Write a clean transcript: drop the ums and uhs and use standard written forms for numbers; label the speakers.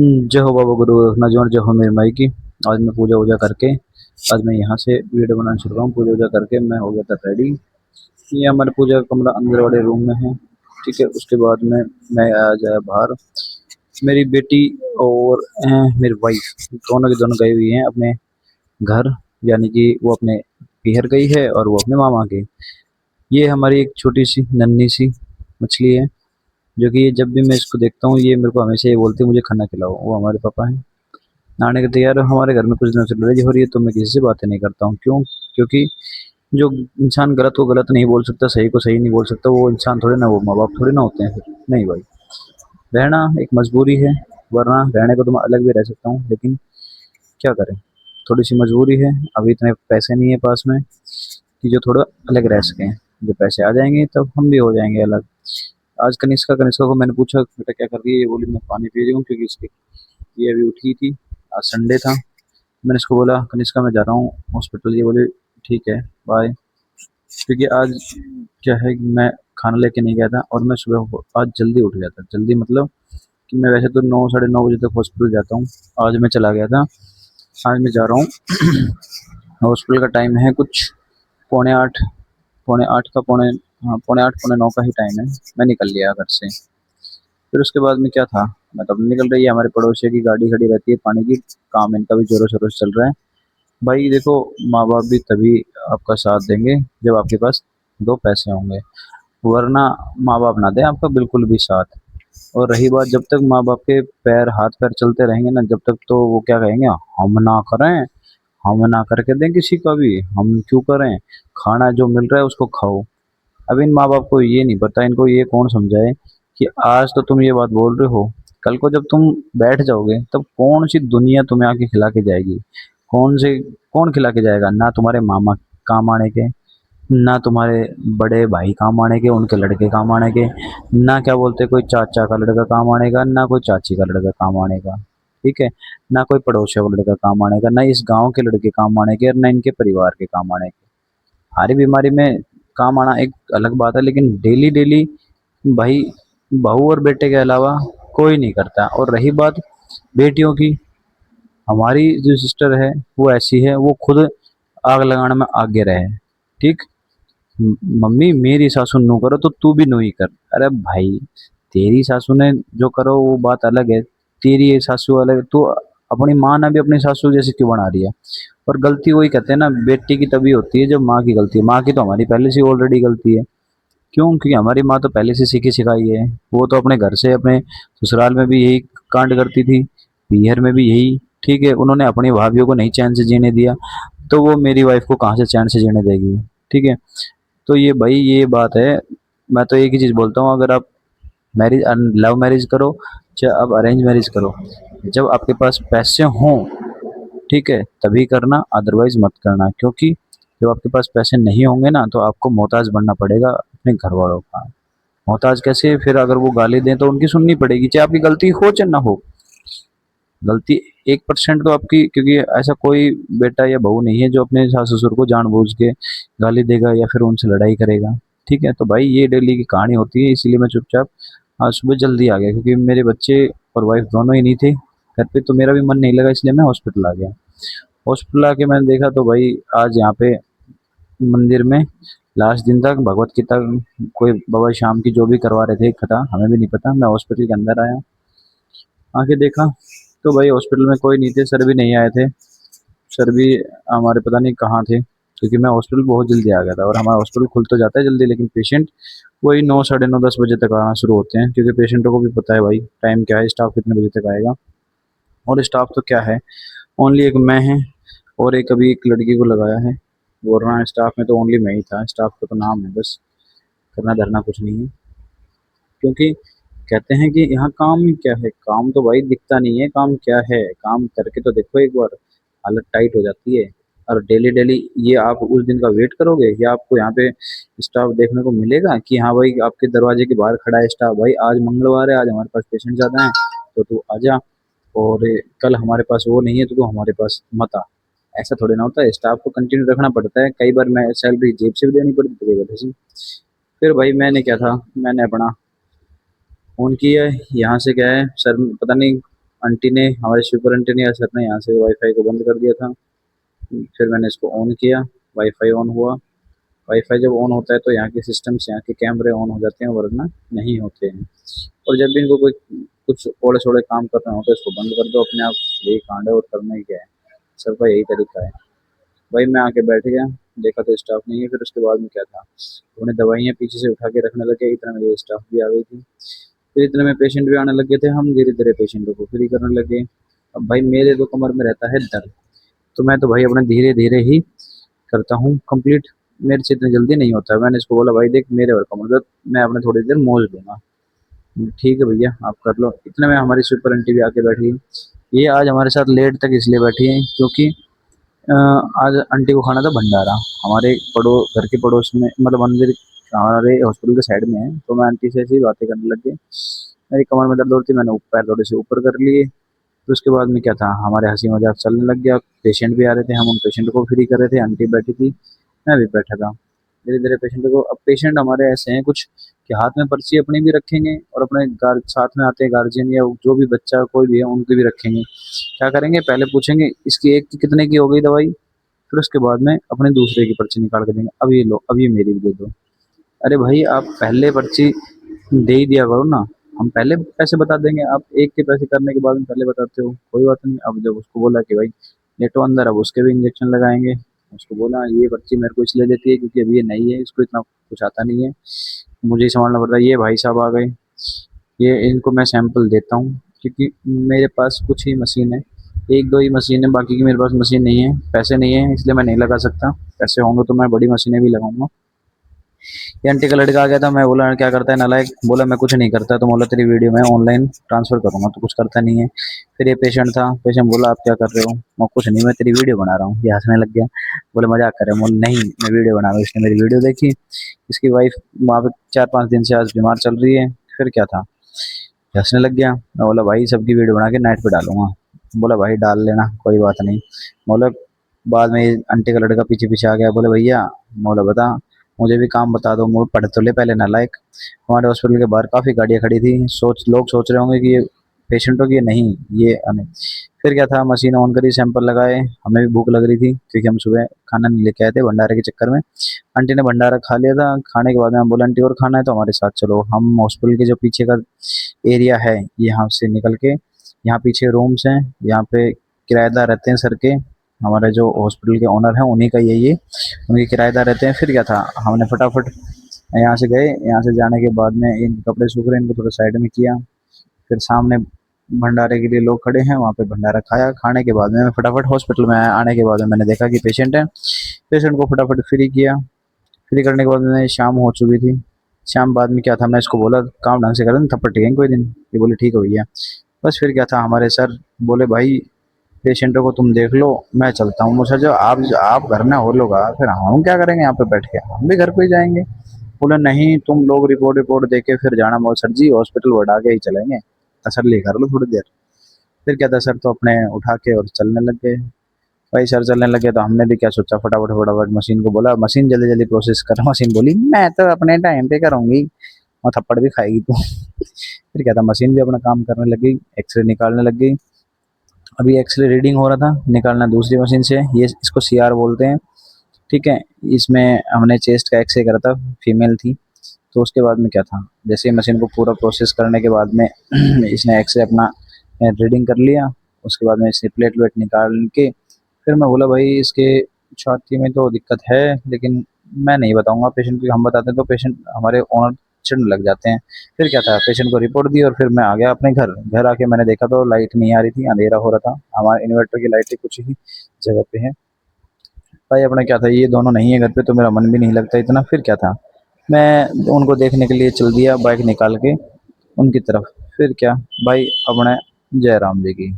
Speaker 1: जय हो बाबा गुरु गोरखनाथ जी और जय हो मेरी माई की। आज मैं पूजा वूजा करके आज मैं यहाँ से वीडियो बनाना शुरू रहा हूँ। पूजा वूजा करके मैं हो गया था रेडी। ये हमारे पूजा का कमरा अंदर वाले रूम में है। ठीक है, उसके बाद में मैं आ जाया बाहर। मेरी बेटी और मेरी वाइफ दोनों की दोनों गई हुई हैं अपने घर, यानी कि वो अपने पीहर गई है और वो अपने मामा के। ये हमारी एक छोटी सी नन्ही सी मछली है, जो कि ये जब भी मैं इसको देखता हूँ ये मेरे को हमेशा ये बोलती है मुझे खाना खिलाओ। वो हमारे पापा हैं। आने के तैयार है। हमारे घर में कुछ दिनों से लड़ाई हो रही है तो मैं किसी से बातें नहीं करता हूँ। क्यों? क्योंकि जो इंसान गलत को गलत नहीं बोल सकता, सही को सही नहीं बोल सकता, वो इंसान थोड़े ना, वो माँ बाप थोड़े ना होते हैं फिर। नहीं भाई, रहना एक मजबूरी है, वरना रहने को तो मैं अलग भी रह सकता हूँ, लेकिन क्या करें, थोड़ी सी मजबूरी है। अभी इतने पैसे नहीं है पास में कि जो थोड़ा अलग रह सकें। जब पैसे आ जाएंगे तब हम भी हो जाएंगे अलग। आज कनिष्का कनिष्का को मैंने पूछा बेटा क्या कर रही है, ये बोली मैं पानी पी रही हूँ, क्योंकि इसकी ये अभी उठी थी। आज संडे था। मैंने इसको बोला कनिष्का मैं जा रहा हूँ हॉस्पिटल। ये बोले ठीक है बाय। क्योंकि आज क्या है कि मैं खाना लेके नहीं गया था और मैं सुबह आज जल्दी उठ गया था। जल्दी मतलब कि मैं वैसे तो 9 साढ़े 9 बजे तक हॉस्पिटल जाता हूँ। आज मैं चला गया था। आज मैं जा रहा हूँ। हॉस्पिटल का टाइम है कुछ पौने 8। पौने 8 का पौने, हाँ पौने 8 पौने 9 का ही टाइम है। मैं निकल लिया घर से। फिर उसके बाद में क्या था, मैं तब निकल रही है। हमारे पड़ोसियों की गाड़ी खड़ी रहती है पानी की। काम इनका भी जोरों शोरों से चल रहा है। भाई देखो, माँ बाप भी तभी आपका साथ देंगे जब आपके पास दो पैसे होंगे, वरना माँ बाप ना दें आपका बिल्कुल भी साथ। और रही बात, जब तक माँ बाप के पैर हाथ पैर चलते रहेंगे ना, जब तक तो वो क्या कहेंगे, हम ना करें, हम ना करके दें किसी का भी, हम क्यों करें, खाना जो मिल रहा है उसको खाओ। अब इन माँ बाप को ये नहीं पता, इनको ये कौन समझाए कि आज तो तुम ये बात बोल रहे हो, कल को जब तुम बैठ जाओगे तब कौन सी दुनिया तुम्हें आके खिला के जाएगी। कौन खिला के जाएगा? ना तुम्हारे मामा काम आने के, ना तुम्हारे बड़े भाई काम आने के, उनके लड़के काम आने के, ना क्या बोलते कोई चाचा का लड़का काम आने का, ना कोई चाची का लड़का काम आने का। ठीक है, ना कोई पड़ोसियों का लड़का काम आने का, ना इस गांव के लड़के काम आने के, और ना इनके परिवार के काम आने के। हमारी बीमारी में काम आना एक अलग बात है, लेकिन डेली डेली भाई बहू और बेटे के अलावा कोई नहीं करता। और रही बात बेटियों की, हमारी जो सिस्टर है वो ऐसी है, वो खुद आग लगाने में आगे रहे। ठीक, मम्मी मेरी सासू नू करो तो तू भी नू ही कर। अरे भाई, तेरी सासू ने जो करो वो बात अलग है, तेरी ये सासू अलग है। तू अपनी माँ ने भी अपनी सासू जैसी क्यों बना रही है? और गलती वही कहते हैं ना, बेटी की तभी होती है जब माँ की गलती है। माँ की तो हमारी पहले से ऑलरेडी गलती है। क्यों? क्योंकि हमारी माँ तो पहले से सीखी सिखाई है। वो तो अपने घर से अपने ससुराल में भी यही कांड करती थी, पीहर में भी यही। ठीक है, उन्होंने अपनी भाभीियों को नहीं चैन से जीने दिया, तो वो मेरी वाइफ को कहाँ से चैन से जीने देगी? ठीक है, तो ये भाई ये बात है। मैं तो एक ही चीज़ बोलता हूँ, अगर आप मैरिज लव मैरिज करो चाहे आप अरेंज मैरिज करो, जब आपके पास पैसे हों, ठीक है, तभी करना, अदरवाइज मत करना। क्योंकि जब आपके पास पैसे नहीं होंगे ना, तो आपको मोहताज बनना पड़ेगा अपने घर वालों का। मोहताज कैसे? फिर अगर वो गाली दें तो उनकी सुननी पड़ेगी, चाहे आपकी गलती हो चाहे ना हो। गलती 1% तो आपकी, क्योंकि ऐसा कोई बेटा या बहू नहीं है जो अपने सास ससुर को जानबूझ के गाली देगा या फिर उनसे लड़ाई करेगा। ठीक है, तो भाई ये डेली की कहानी होती है, इसीलिए मैं चुपचाप आज सुबह जल्दी आ गया, क्योंकि मेरे बच्चे और वाइफ दोनों ही नहीं थे घर पे, तो मेरा भी मन नहीं लगा, इसलिए मैं हॉस्पिटल आ गया। हॉस्पिटल आके मैंने देखा तो भाई आज यहाँ पे मंदिर में लास्ट दिन तक भगवत गीता कोई बाबा शाम की जो भी करवा रहे थे कथा, हमें भी नहीं पता। मैं हॉस्पिटल के अंदर आया, आके देखा तो भाई हॉस्पिटल में कोई नहीं थे, सर भी नहीं आए थे। सर भी हमारे पता नहीं कहाँ थे, क्योंकि मैं हॉस्पिटल बहुत जल्दी आ गया था। और हमारा हॉस्पिटल खुल तो जाता है जल्दी, लेकिन पेशेंट वही 9 साढ़े 9 10 बजे तक आना शुरू होते हैं, क्योंकि पेशेंटों को भी पता है भाई टाइम क्या है, स्टाफ कितने बजे तक आएगा। और स्टाफ तो क्या है, ओनली एक मैं है और एक अभी एक लड़की को लगाया है। वरना स्टाफ में तो ओनली मैं ही था। स्टाफ का तो नाम है बस, करना धरना कुछ नहीं है। क्योंकि कहते हैं कि यहाँ काम ही क्या है, काम तो भाई दिखता नहीं है, काम क्या है, काम करके तो देखो एक बार, हालत टाइट हो जाती है। और डेली डेली ये आप उस दिन का वेट करोगे, या आपको यहाँ पे स्टाफ देखने को मिलेगा कि हाँ भाई आपके दरवाजे के बाहर खड़ा है स्टाफ, भाई आज मंगलवार है, आज हमारे पास पेशेंट ज्यादा है तो तू आजा, और कल हमारे पास वो नहीं है तो तू हमारे पास मत आ। ऐसा थोड़ी ना होता है, स्टाफ को कंटिन्यू रखना पड़ता है। कई बार मैं सैलरी जेब से भी देनी पड़ती है कई बार। फिर भाई मैंने क्या था, मैंने अपना फ़ोन किया है। यहाँ से क्या है सर, पता नहीं आंटी ने, हमारे सुपर आंटी ने या सर ने यहाँ से वाईफाई को बंद कर दिया था। फिर मैंने इसको ऑन किया, वाईफाई ऑन हुआ। वाईफाई जब ऑन होता है तो यहाँ के सिस्टम्स, यहाँ के कैमरे ऑन हो जाते हैं, वरना नहीं होते हैं। और जब भी इनको कोई कुछ थोड़े थोड़े काम करना होता है इसको बंद कर दो अपने आप, यही कांड है और करना ही क्या है। सर का यही तरीका है। भाई मैं आके बैठ गया, देखा तो स्टाफ नहीं है। फिर उसके बाद में क्या था, उन्हें दवाइयाँ पीछे से उठा के रखने लगे, इतना में ये स्टाफ भी आ गई थी। फिर इतने में पेशेंट भी आने लगे थे, हम धीरे धीरे पेशेंटों को फ्री करने लगे। अब भाई मेरे तो कमर में रहता है दर्द, तो मैं तो भाई अपने धीरे धीरे ही करता हूँ कंप्लीट, मेरे से इतनी जल्दी नहीं होता है। मैंने इसको बोला भाई देख मेरे और कमर दर्द, मैं अपने थोड़ी देर मौज लूंगा। ठीक है भैया आप कर लो। इतने में हमारी सुपर आंटी भी आके बैठी। ये आज हमारे साथ लेट तक इसलिए बैठी है क्योंकि अ, आज आंटी को खाना था भंडारा। हमारे घर के पड़ोस में, मतलब मंदिर हमारे हॉस्पिटल के साइड में है। तो मैं आंटी से ऐसी बातें करने लग गई, मेरी कमर में दर्द हो रही थी, मैंने पैर थोड़े से ऊपर कर लिए। तो उसके बाद में क्या था, हमारे हंसी मजाक चलने लग गया। पेशेंट भी आ रहे थे, हम उन पेशेंट को फ्री कर रहे थे, आंटी बैठी थी, मैं भी बैठा था। धीरे धीरे पेशेंट को, अब पेशेंट हमारे ऐसे हैं कुछ कि हाथ में पर्ची अपनी भी रखेंगे और अपने साथ में आते हैं गार्जियन या जो भी बच्चा कोई भी है उनकी भी रखेंगे। क्या करेंगे, पहले पूछेंगे इसकी एक की कितने की हो गई दवाई, फिर उसके बाद में अपने दूसरे की पर्ची निकाल के देंगे, अब ये लो, अब ये मेरी भी दे दो। अरे भाई आप पहले पर्ची दे ही दिया करो ना, हम पहले पैसे बता देंगे, आप एक के पैसे करने के बाद में पहले बताते हो, कोई बात नहीं। अब जब उसको बोला कि भाई लेटो अंदर, अब उसके भी इंजेक्शन लगाएंगे। उसको बोला ये पर्ची मेरे को इसलिए देती है क्योंकि अभी ये नई है, इसको इतना कुछ आता नहीं है, मुझे ही संभालना पड़ रहा है। ये भाई साहब आ गए, ये इनको मैं सैंपल देता हूँ क्योंकि मेरे पास कुछ ही मशीन है, एक दो ही मशीन है, बाकी की मेरे पास मशीन नहीं है, पैसे नहीं है इसलिए मैं नहीं लगा सकता। पैसे होंगे तो मैं बड़ी मशीनें भी लगाऊंगा। ये आंटी का लड़का आ गया था, मैं बोला क्या करता है नालायक, बोला मैं कुछ नहीं करता, तो बोला तेरी वीडियो मैं ऑनलाइन ट्रांसफर करूंगा, तो कुछ करता नहीं है। फिर ये पेशेंट था, पेशेंट बोला आप क्या कर रहे हो, मैं कुछ नहीं, मैं तेरी वीडियो बना रहा हूँ। ये हंसने लग गया, बोले मजाक कर रहे हो, बोले नहीं मैं वीडियो बना रहा हूँ। इसने मेरी वीडियो देखी, इसकी वाइफ वहाँ पे 4-5 दिन से आज बीमार चल रही है। फिर क्या था, हंसने लग गया। मैं बोला भाई सबकी वीडियो बना के नेट पे डालूंगा। बोला भाई डाल लेना कोई बात नहीं। बोला बाद में ये आंटी का लड़का पीछे पीछे आ गया, बोले भैया, बोला बता, मुझे भी काम बता दो, मुझे पढ़ तो ले पहले नालायक। हमारे हॉस्पिटल के बाहर काफ़ी गाड़ियाँ खड़ी थी, लोग सोच रहे होंगे कि ये पेशेंटों की है, नहीं ये अने। फिर क्या था, मशीन ऑन करी, सैंपल लगाए, हमें भी भूख लग रही थी क्योंकि हम सुबह खाना नहीं लेके आए थे भंडारे के चक्कर में। आंटी ने भंडारा खा लिया था, खाने के बाद में हम बोला आंटी और खाना है तो हमारे साथ चलो। हम हॉस्पिटल के जो पीछे का एरिया है यहाँ से निकल के, यहाँ पीछे रूम्स हैं, यहाँ पे किराएदार रहते हैं सर के, हमारे जो हॉस्पिटल के ओनर हैं उन्हीं का यही है, उनके किराएदार रहते हैं। फिर क्या था, हमने फटाफट यहाँ से गए, यहाँ से जाने के बाद में इनके कपड़े सूख रहे हैं, इनको थोड़ा साइड में किया। फिर सामने भंडारे के लिए लोग खड़े हैं, वहाँ पे भंडारा खाया। खाने के बाद में मैं फटाफट हॉस्पिटल में आया, आने के बाद में मैंने देखा कि पेशेंट है, पेशेंट को फटाफट फ्री किया। फ्री करने के बाद में शाम हो चुकी थी। शाम बाद में क्या था, मैं इसको बोला काम ढंग से कर, थप्पड़ टिकेंगे कोई दिन, ये बोले ठीक है भैया। बस फिर क्या था, हमारे सर बोले भाई पेशेंटों को तुम देख लो, मैं चलता हूँ। मुझे जो आप घर में हो लोग फिर हम क्या करेंगे यहाँ पे बैठ के, हम भी घर पे ही जाएंगे। बोले नहीं तुम लोग रिपोर्ट रिपोर्ट दे के फिर जाना, मो सर जी हॉस्पिटल बढ़ा के ही चलेंगे, तसल्ली कर लो थोड़ी देर। फिर क्या था, सर तो अपने उठा के और चलने लग गए। भाई सर चलने लगे तो हमने भी क्या सोचा, फटाफट फटाफट मशीन को बोला मशीन जल्दी जल्दी प्रोसेस कर। मशीन बोली मैं तो अपने टाइम पे करूंगी, और थप्पड़ भी खाएगी तू। फिर क्या था, मशीन भी अपना काम करने लग गई, एक्सरे निकालने लग गई। अभी एक्सरे रीडिंग हो रहा था, निकालना दूसरी मशीन से, ये इसको सीआर बोलते हैं। ठीक है, इसमें हमने चेस्ट का एक्सरे करा था, फीमेल थी। तो उसके बाद में क्या था, जैसे ही मशीन को पूरा प्रोसेस करने के बाद में इसने एक्सरे अपना रीडिंग कर लिया। उसके बाद में इसने प्लेट वेट निकाल के, फिर मैं बोला भाई इसके छाती में तो दिक्कत है, लेकिन मैं नहीं बताऊंगा पेशेंट को, हम बताते हैं तो पेशेंट हमारे ओनर चिढ़ने लग जाते हैं। फिर क्या था, पेशेंट को रिपोर्ट दी और फिर मैं आ गया अपने घर। घर आके मैंने देखा तो लाइट नहीं आ रही थी, अंधेरा हो रहा था, हमारे इन्वर्टर की लाइट कुछ ही जगह पे है। भाई अपना क्या था, ये दोनों नहीं है घर पे तो मेरा मन भी नहीं लगता इतना। फिर क्या था, मैं उनको देखने के लिए चल दिया बाइक निकाल के उनकी तरफ। फिर क्या भाई, अपने जय राम जी की।